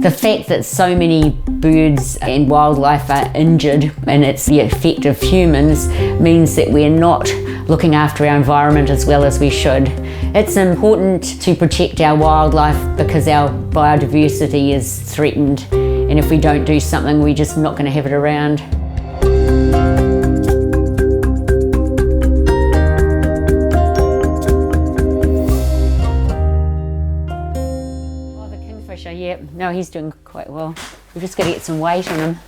The fact that so many birds and wildlife are injured, and it's the effect of humans, means that we're not looking after our environment as well as we should. It's important to protect our wildlife because our biodiversity is threatened, and if we don't do something, we're just not going to have it around. Yeah, no, he's doing quite well. We've just got to get some weight on him.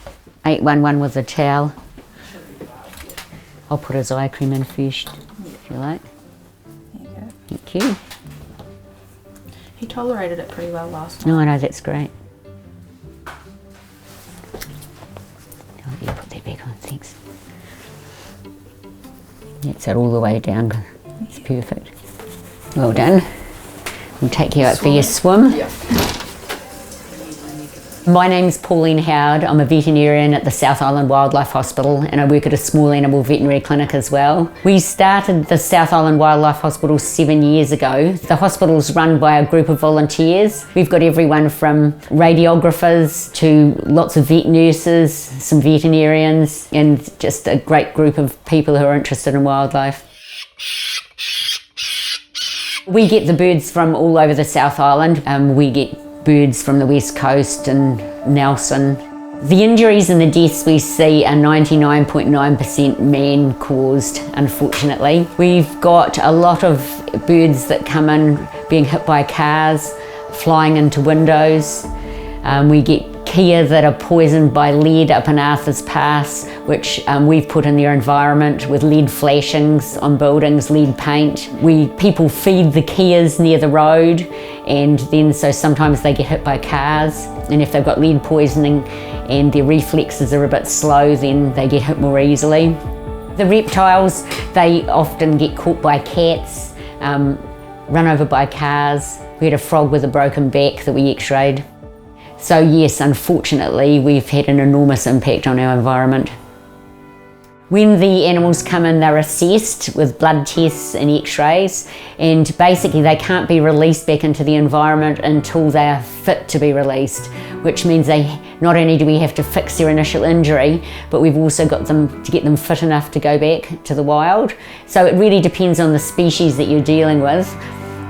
811 with a towel. I'll put his eye cream in first, if you like. There you go. Thank you. He tolerated it pretty well last time. No, I know, that's great. I'll let you put that back on, thanks. That's it all the way down. It's perfect. Well done. We'll take you out for your swim. Yeah. My name's Pauline Howard. I'm a veterinarian at the South Island Wildlife Hospital, and I work at a small animal veterinary clinic as well. We started the South Island Wildlife Hospital 7 years ago. The hospital's run by a group of volunteers. We've got everyone from radiographers to lots of vet nurses, some veterinarians, and just a great group of people who are interested in wildlife. We get the birds from all over the South Island. We get birds from the West Coast and Nelson. The injuries and the deaths we see are 99.9% man-caused, unfortunately. We've got a lot of birds that come in being hit by cars, flying into windows. We get kea that are poisoned by lead up in Arthur's Pass, which we've put in their environment with lead flashings on buildings, lead paint. People feed the keas near the road, and then so sometimes they get hit by cars, and if they've got lead poisoning and their reflexes are a bit slow, then they get hit more easily. The reptiles, they often get caught by cats, run over by cars. We had a frog with a broken back that we x-rayed. So yes, unfortunately, we've had an enormous impact on our environment. When the animals come in, they're assessed with blood tests and x-rays, and basically they can't be released back into the environment until they are fit to be released, which means not only do we have to fix their initial injury, but we've also got to get them fit enough to go back to the wild. So it really depends on the species that you're dealing with.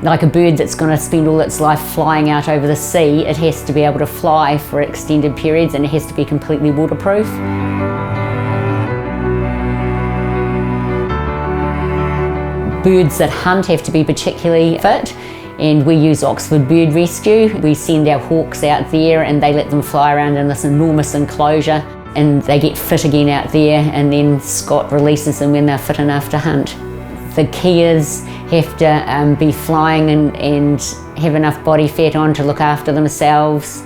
Like a bird that's going to spend all its life flying out over the sea, it has to be able to fly for extended periods, and it has to be completely waterproof. Birds that hunt have to be particularly fit, and we use Oxford Bird Rescue. We send our hawks out there and they let them fly around in this enormous enclosure, and they get fit again out there, and then Scott releases them when they're fit enough to hunt. The keas have to be flying and have enough body fat on to look after themselves.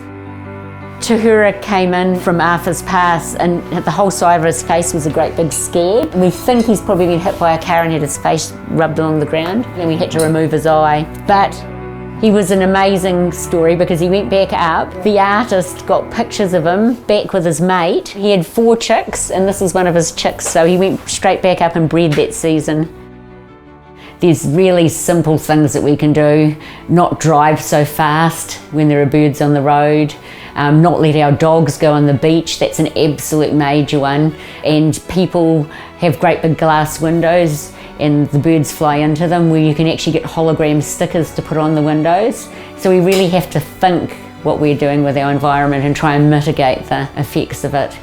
Tahura came in from Arthur's Pass, and the whole side of his face was a great big scare. We think he's probably been hit by a car and had his face rubbed along the ground, and we had to remove his eye. But he was an amazing story because he went back up. The artist got pictures of him back with his mate. He had 4 chicks, and this was one of his chicks, so he went straight back up and bred that season. There's really simple things that we can do. Not drive so fast when there are birds on the road. Not let our dogs go on the beach. That's an absolute major one. And people have great big glass windows and the birds fly into them, where you can actually get hologram stickers to put on the windows. So we really have to think what we're doing with our environment and try and mitigate the effects of it.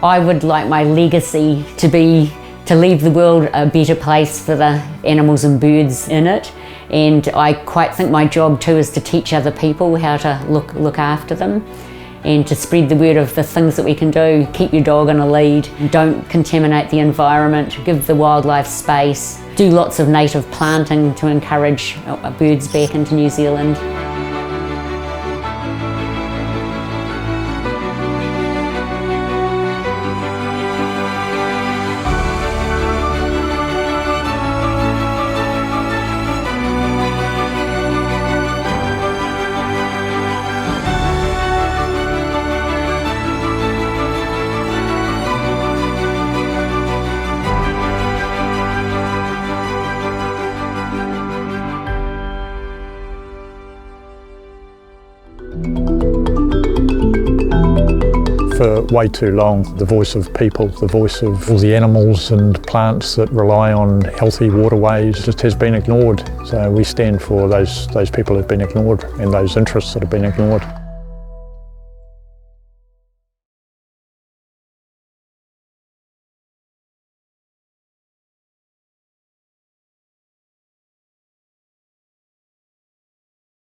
I would like my legacy to be to leave the world a better place for the animals and birds in it, and I quite think my job too is to teach other people how to look after them and to spread the word of the things that we can do. Keep your dog on a lead, don't contaminate the environment, give the wildlife space, do lots of native planting to encourage birds back into New Zealand. for way too long. The voice of people, the voice of all the animals and plants that rely on healthy waterways just has been ignored. So we stand for those people who have been ignored and those interests that have been ignored.